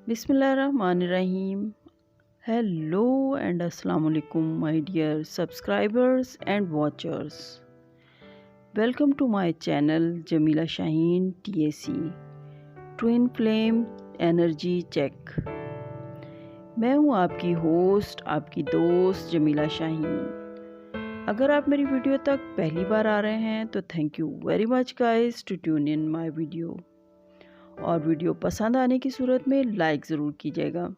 Bismillahirrahmanirrahim. Hello and Assalamu alaikum, my dear subscribers and watchers. Welcome to my channel Jamila Shaheen TAC Twin Flame Energy Check. मैं हूँ आपकी host, आपकी दोस्त जमीला शाहीन। अगर आप मेरी वीडियो तक पहली बार आ रहे हैं तो thank you very much guys to tune in my video, और वीडियो पसंद आने की सूरत में लाइक ज़रूर कीजिएगा।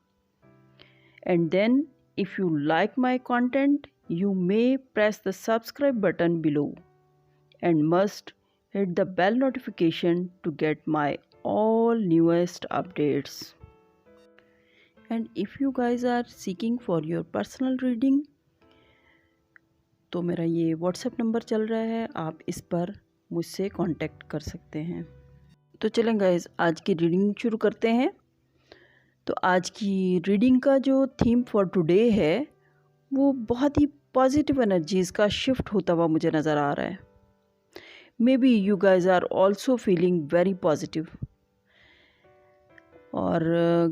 And then if you like my content you may press the subscribe button below and must hit the bell notification to get my all newest updates. And if you guys are seeking for your personal reading, तो मेरा ये WhatsApp number चल रहा है, आप इस पर मुझसे कांटेक्ट कर सकते हैं। तो चलें गाइस, आज की रीडिंग शुरू करते हैं। तो आज की रीडिंग का जो थीम फॉर टुडे है वो बहुत ही पॉजिटिव एनर्जीज़ का शिफ्ट होता हुआ मुझे नज़र आ रहा है। Maybe you guys are also feeling very positive. और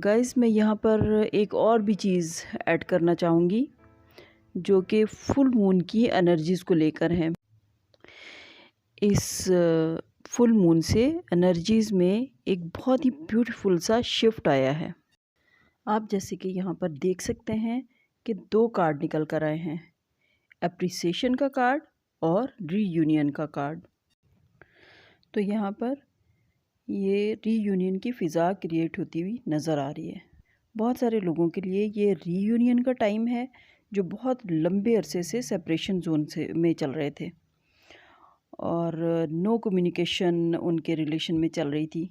गाइज मैं यहाँ पर एक और भी चीज़ ऐड करना चाहूँगी जो कि फुल मून की एनर्जीज़ को लेकर है। इस फुल मून से एनर्जीज़ में एक बहुत ही ब्यूटीफुल सा शिफ्ट आया है। आप जैसे कि यहाँ पर देख सकते हैं कि दो कार्ड निकल कर आए हैं, एप्रिसिएशन का कार्ड और रीयूनियन का कार्ड। तो यहाँ पर ये रीयूनियन की फ़िज़ा क्रिएट होती हुई नज़र आ रही है। बहुत सारे लोगों के लिए ये रीयूनियन का टाइम है जो बहुत लंबे अरसे से सेपरेशन जोन में चल रहे थे और नो कम्युनिकेशन उनके रिलेशन में चल रही थी।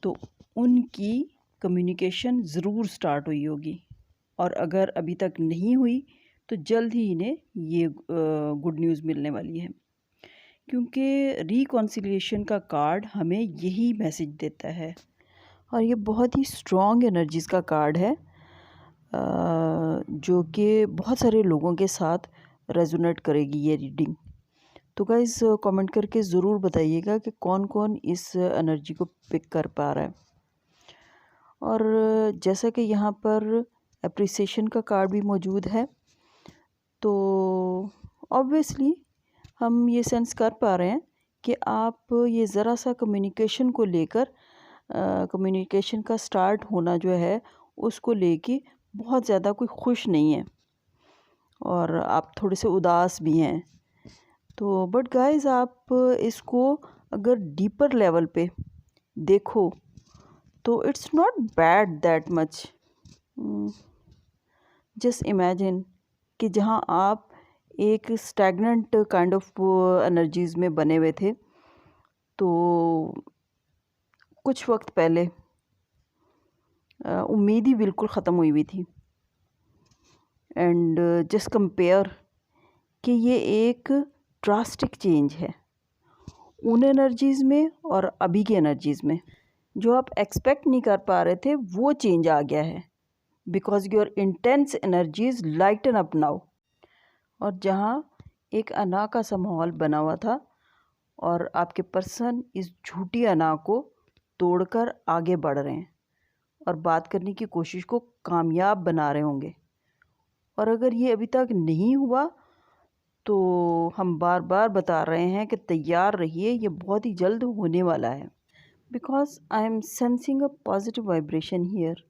तो उनकी कम्युनिकेशन ज़रूर स्टार्ट हुई होगी, और अगर अभी तक नहीं हुई तो जल्द ही इन्हें ये गुड न्यूज़ मिलने वाली है, क्योंकि रिकॉन्सिलिएशन का कार्ड हमें यही मैसेज देता है। और ये बहुत ही स्ट्रॉन्ग एनर्जीज़ का कार्ड है जो कि बहुत सारे लोगों के साथ रेजोनेट करेगी ये रीडिंग। तो गाइस कमेंट करके ज़रूर बताइएगा कि कौन कौन इस एनर्जी को पिक कर पा रहा है। और जैसा कि यहाँ पर एप्रिसिएशन का कार्ड भी मौजूद है, तो ऑब्वियसली हम ये सेंस कर पा रहे हैं कि आप ये ज़रा सा कम्युनिकेशन को लेकर कम्युनिकेशन का स्टार्ट होना जो है उसको लेके बहुत ज़्यादा कोई खुश नहीं है, और आप थोड़े से उदास भी हैं। तो बट गाइस आप इसको अगर डीपर लेवल पे देखो तो it's not bad that much. Just imagine कि जहाँ आप एक स्टैगनेंट काइंड ऑफ एनर्जीज़ में बने हुए थे, तो कुछ वक्त पहले उम्मीद ही बिल्कुल ख़त्म हुई हुई थी। एंड जस्ट कंपेयर कि ये एक ड्रास्टिक चेंज है उन एनर्जीज़ में और अभी की एनर्जीज़ में। जो आप एक्सपेक्ट नहीं कर पा रहे थे वो चेंज आ गया है, because your intense energies lighten up now. और जहाँ एक अना का सा माहौल बना हुआ था और आपके पर्सन इस झूठी अना को तोड़कर आगे बढ़ रहे हैं और बात करने की कोशिश को कामयाब बना रहे होंगे। और अगर ये अभी तक नहीं हुआ तो हम बार बार बता रहे हैं कि तैयार रहिए, ये बहुत ही जल्द होने वाला है। Because I am sensing a positive vibration here.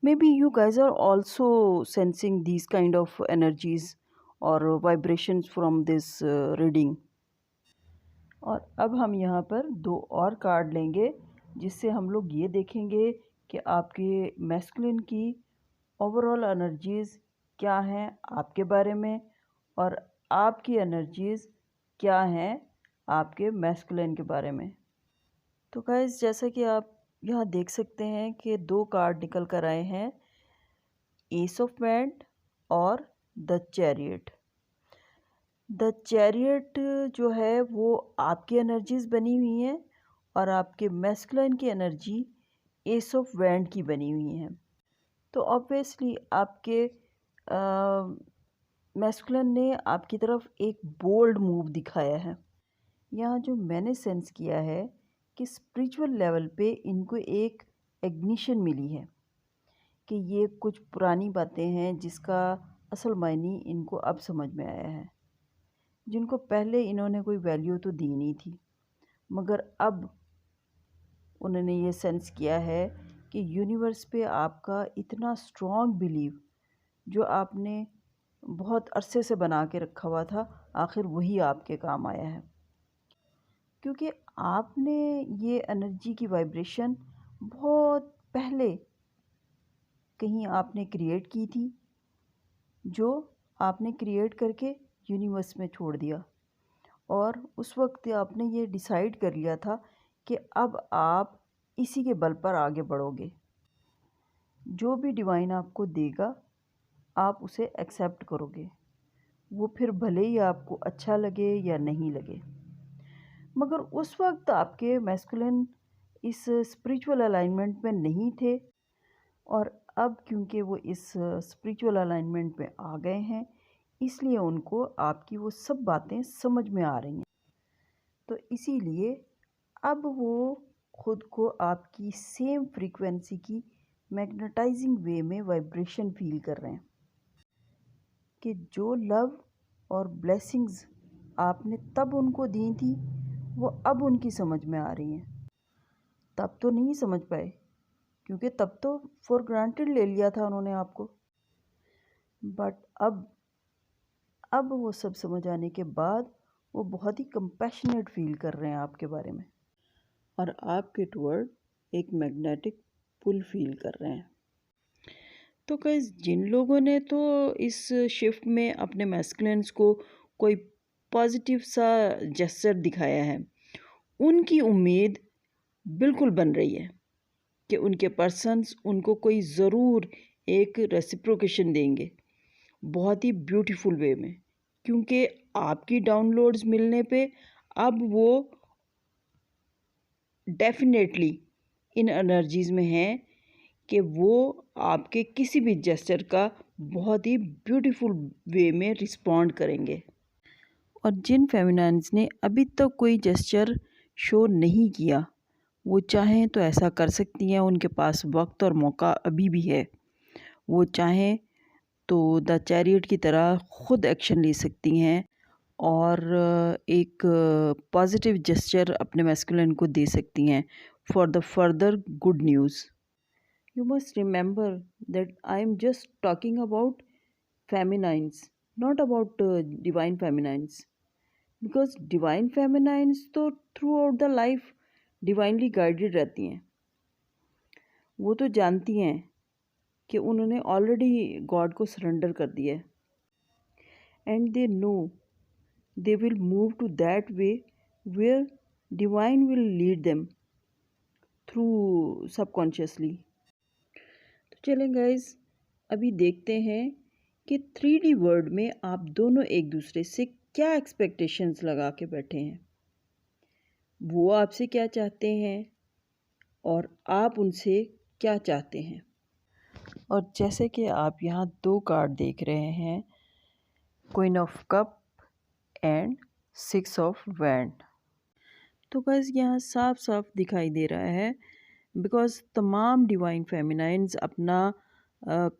Maybe you guys are also sensing these kind of energies और वाइब्रेशंस फ्रॉम दिस रीडिंग। और अब हम यहाँ पर दो और कार्ड लेंगे जिससे हम लोग ये देखेंगे कि आपके मैस्कुलिन की ओवरऑल एनर्जीज़ क्या हैं आपके बारे में, और आपकी एनर्जीज़ क्या हैं आपके मैस्कुलिन के बारे में। तो गाइस जैसा कि आप यहाँ देख सकते हैं कि दो कार्ड निकल कर आए हैं, एस ऑफ वैंड और द चैरियट। द चैरियट जो है वो आपकी एनर्जीज़ बनी हुई हैं और आपके मैस्कुलिन की एनर्जी एस ऑफ वैंड की बनी हुई हैं। तो ऑब्वियसली आपके मैस्कुलिन ने आपकी तरफ एक बोल्ड मूव दिखाया है। यहाँ जो मैंने सेंस किया है कि स्पिरिचुअल लेवल पे इनको एक इग्निशन मिली है, कि ये कुछ पुरानी बातें हैं जिसका असल मायने इनको अब समझ में आया है, जिनको पहले इन्होंने कोई वैल्यू तो दी नहीं थी, मगर अब उन्होंने ये सेंस किया है कि यूनिवर्स पे आपका इतना स्ट्रॉन्ग बिलीव जो आपने बहुत अरसे से बना के रखा हुआ था, आखिर वही आपके काम आया है। क्योंकि आपने ये एनर्जी की वाइब्रेशन बहुत पहले कहीं आपने क्रिएट की थी, जो आपने क्रिएट करके यूनिवर्स में छोड़ दिया, और उस वक्त आपने ये डिसाइड कर लिया था कि अब आप इसी के बल पर आगे बढ़ोगे। जो भी डिवाइन आपको देगा आप उसे एक्सेप्ट करोगे, वो फिर भले ही आपको अच्छा लगे या नहीं लगे। मगर उस वक्त आपके मैस्कुलिन इस स्पिरिचुअल अलाइनमेंट में नहीं थे, और अब क्योंकि वो इस स्पिरिचुअल अलाइनमेंट में आ गए हैं, इसलिए उनको आपकी वो सब बातें समझ में आ रही हैं। तो इसीलिए अब वो खुद को आपकी सेम फ्रीक्वेंसी की मैग्नेटाइजिंग वे में वाइब्रेशन फील कर रहे हैं कि जो लव और ब्लेसिंग्स आपने तब उनको दी थी वो अब उनकी समझ में आ रही हैं। तब तो नहीं समझ पाए, क्योंकि तब तो फॉर ग्रांटेड ले लिया था उन्होंने आपको। बट अब वो सब समझ आने के बाद वो बहुत ही कंपैशनेट फील कर रहे हैं आपके बारे में, और आपके टुवर्ड एक मैग्नेटिक पुल फील कर रहे हैं। तो गाइस, जिन लोगों ने तो इस शिफ्ट में अपने मैस्कुलिन्स को कोई पॉजिटिव सा जेस्चर दिखाया है, उनकी उम्मीद बिल्कुल बन रही है कि उनके पर्सन्स उनको कोई ज़रूर एक रेसिप्रोकेशन देंगे, बहुत ही ब्यूटीफुल वे में। क्योंकि आपकी डाउनलोड्स मिलने पे अब वो डेफिनेटली इन एनर्जीज़ में हैं कि वो आपके किसी भी जेस्चर का बहुत ही ब्यूटीफुल वे में रिस्पॉन्ड करेंगे। और जिन फेमिनाइन्स ने अभी तक कोई जेस्चर शो नहीं किया, वो चाहें तो ऐसा कर सकती हैं, उनके पास वक्त और मौका अभी भी है। वो चाहें तो द चैरियट की तरह ख़ुद एक्शन ले सकती हैं और एक पॉजिटिव जेस्चर अपने मैस्कुलिन को दे सकती हैं for the further good news. You must remember that I am just talking about feminines, not about divine feminines, because divine feminines तो through the life divinely guided रहती हैं। वो तो जानती हैं कि उन्होंने ऑलरेडी गॉड को सरेंडर कर दिया है, and they know they will move to that way where divine will lead them through subconsciously। तो चलें गाइज, अभी देखते हैं कि 3D वर्ल्ड में आप दोनों एक दूसरे से क्या एक्सपेक्टेशंस लगा के बैठे हैं। वो आपसे क्या चाहते हैं और आप उनसे क्या चाहते हैं। और जैसे कि आप यहाँ 2 कार्ड देख रहे हैं, queen of cup and 6 of wand. तो बस यहाँ साफ साफ दिखाई दे रहा है, बिकॉज़ तमाम डिवाइन फेमिनाइन्स अपना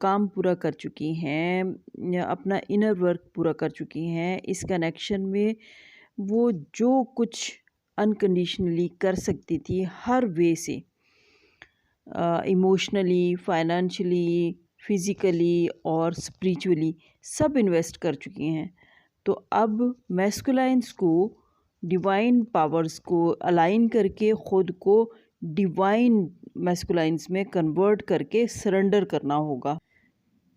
काम पूरा कर चुकी हैं, या अपना इनर वर्क पूरा कर चुकी हैं। इस कनेक्शन में वो जो कुछ अनकंडीशनली कर सकती थी हर वे से, इमोशनली, फाइनेंशियली, फिज़िकली और स्पिरिचुअली सब इन्वेस्ट कर चुकी हैं। तो अब मैस्कुलाइन्स को डिवाइन पावर्स को अलाइन करके ख़ुद को डिवाइन मैस्कुलाइन्स में कन्वर्ट करके सरेंडर करना होगा,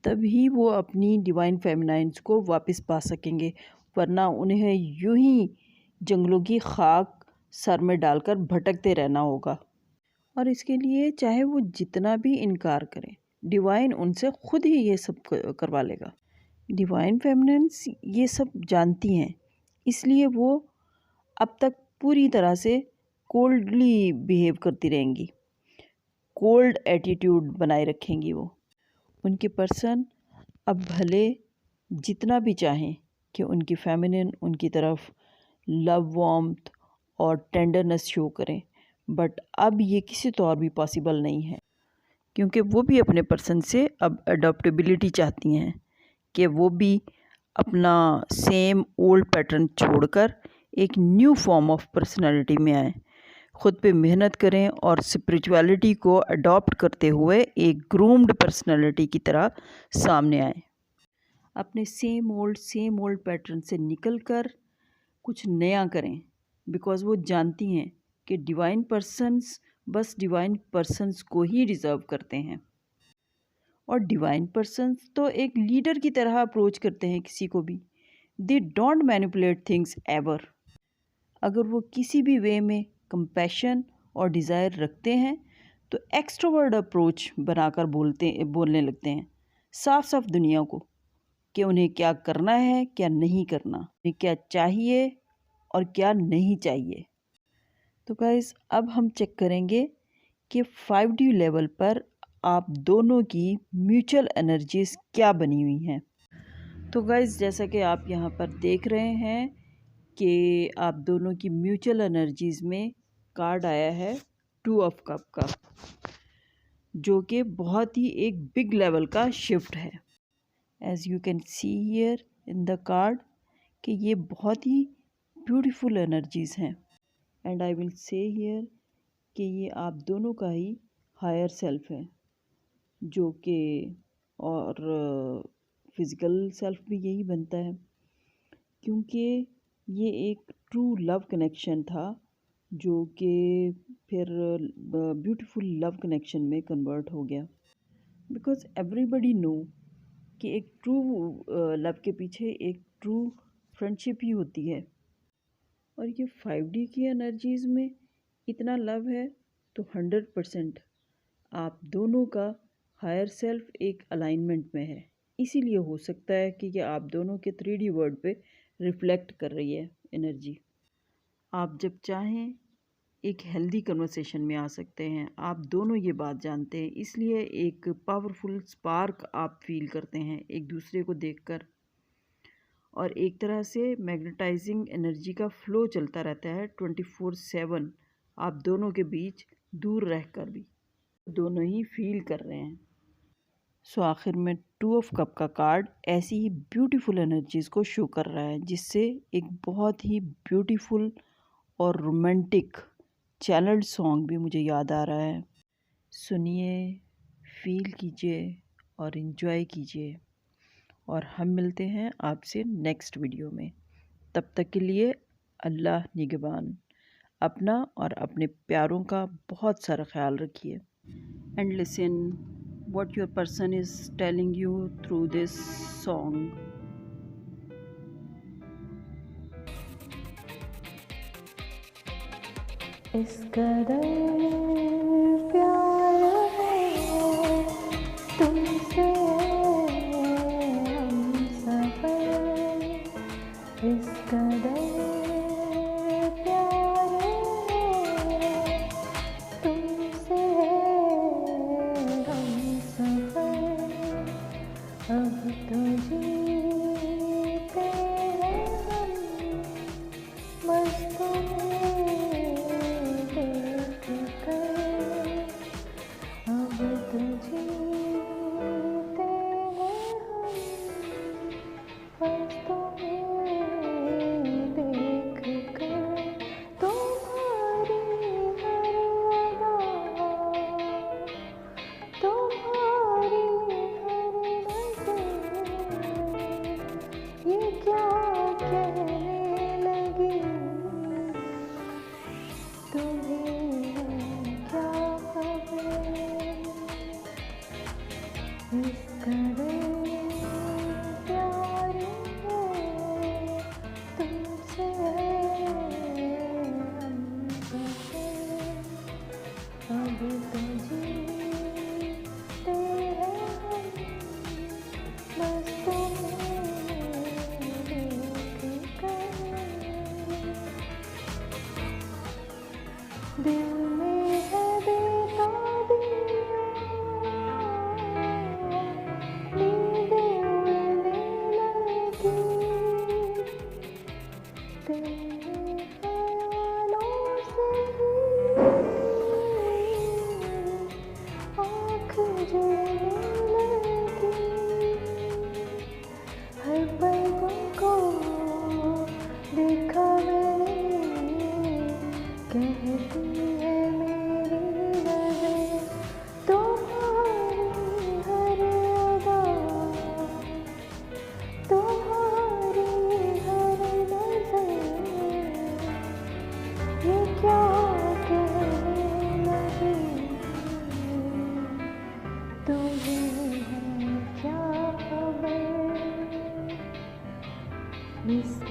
तभी वो अपनी डिवाइन फेमिनाइन्स को वापस पा सकेंगे। वरना उन्हें यूं ही जंगलों की खाक सर में डालकर भटकते रहना होगा, और इसके लिए चाहे वो जितना भी इनकार करें, डिवाइन उनसे खुद ही ये सब करवा लेगा। डिवाइन फेमिनिन्स ये सब जानती हैं, इसलिए वो अब तक पूरी तरह से कोल्डली बिहेव करती रहेंगी, कोल्ड एटीट्यूड बनाए रखेंगी। वो उनके पर्सन अब भले जितना भी चाहें कि उनकी फेमिनिन उनकी तरफ लव वार्मथ और टेंडरनेस शो करें, बट अब ये किसी तौर भी पॉसिबल नहीं है, क्योंकि वो भी अपने पर्सन से अब अडॉप्टेबिलिटी चाहती हैं कि वो भी अपना सेम ओल्ड पैटर्न छोड़कर एक न्यू फॉर्म ऑफ पर्सनालिटी में आए, ख़ुद पे मेहनत करें और स्पिरिचुअलिटी को अडॉप्ट करते हुए एक ग्रूम्ड पर्सनालिटी की तरह सामने आए। अपने सेम ओल्ड पैटर्न से निकलकर कुछ नया करें, बिकॉज़ वो जानती हैं कि डिवाइन पर्सन्स बस डिवाइन पर्सन्स को ही डिज़र्व करते हैं। और डिवाइन पर्सन्स तो एक लीडर की तरह अप्रोच करते हैं किसी को भी। They don't manipulate things ever. अगर वो किसी भी वे में कंपैशन और डिज़ायर रखते हैं तो एक्सट्रोवर्ट अप्रोच बनाकर बोलने लगते हैं साफ साफ दुनिया को कि उन्हें क्या करना है, क्या नहीं करना, उन्हें क्या चाहिए और क्या नहीं चाहिए। तो गाइस, अब हम चेक करेंगे कि 5D लेवल पर आप दोनों की म्यूचुअल एनर्जीज़ क्या बनी हुई हैं। तो गाइस, जैसा कि आप यहाँ पर देख रहे हैं कि आप दोनों की म्यूचुअल एनर्जीज़ में कार्ड आया है 2 ऑफ कप का, जो कि बहुत ही एक बिग लेवल का शिफ्ट है। As you can see here in the card कि ये बहुत ही ब्यूटीफुल एनर्जीज़ हैं। And I will say here कि ये आप दोनों का ही हायर सेल्फ है, जो कि और फिज़िकल सेल्फ भी यही बनता है, क्योंकि ये एक ट्रू लव कनेक्शन था जो कि फिर ब्यूटीफुल लव कनेक्शन में कन्वर्ट हो गया। बिकॉज़ एवरीबडी नो कि एक ट्रू लव के पीछे एक ट्रू फ्रेंडशिप ही होती है। और ये 5D की एनर्जीज़ में इतना लव है तो 100% आप दोनों का हायर सेल्फ एक अलाइनमेंट में है। इसीलिए हो सकता है कि ये आप दोनों के 3D वर्ड पे रिफ्लेक्ट कर रही है एनर्जी। आप जब चाहें एक हेल्दी कन्वर्सेशन में आ सकते हैं। आप दोनों ये बात जानते हैं, इसलिए एक पावरफुल स्पार्क आप फील करते हैं एक दूसरे को देखकर, और एक तरह से मैग्नेटाइजिंग एनर्जी का फ्लो चलता रहता है 24/7 आप दोनों के बीच, दूर रहकर भी दोनों ही फील कर रहे हैं। सो आखिर में 2 ऑफ कप का कार्ड ऐसी ही ब्यूटीफुल एनर्जीज़ को शो कर रहा है, जिससे एक बहुत ही ब्यूटीफुल और रोमांटिक चैनल्ड सॉन्ग भी मुझे याद आ रहा है। सुनिए, फील कीजिए और इन्जॉय कीजिए, और हम मिलते हैं आपसे नेक्स्ट वीडियो में। तब तक के लिए अल्लाह निगहबान। अपना और अपने प्यारों का बहुत सारा ख्याल रखिए। And listen what your person is telling you through this song. इस कदर प्यार है तुमसे हमसफर, इस कदर प्यार है तुमसे हमसफर, अब तो जीते हैं हम मस्त में देख कर। इस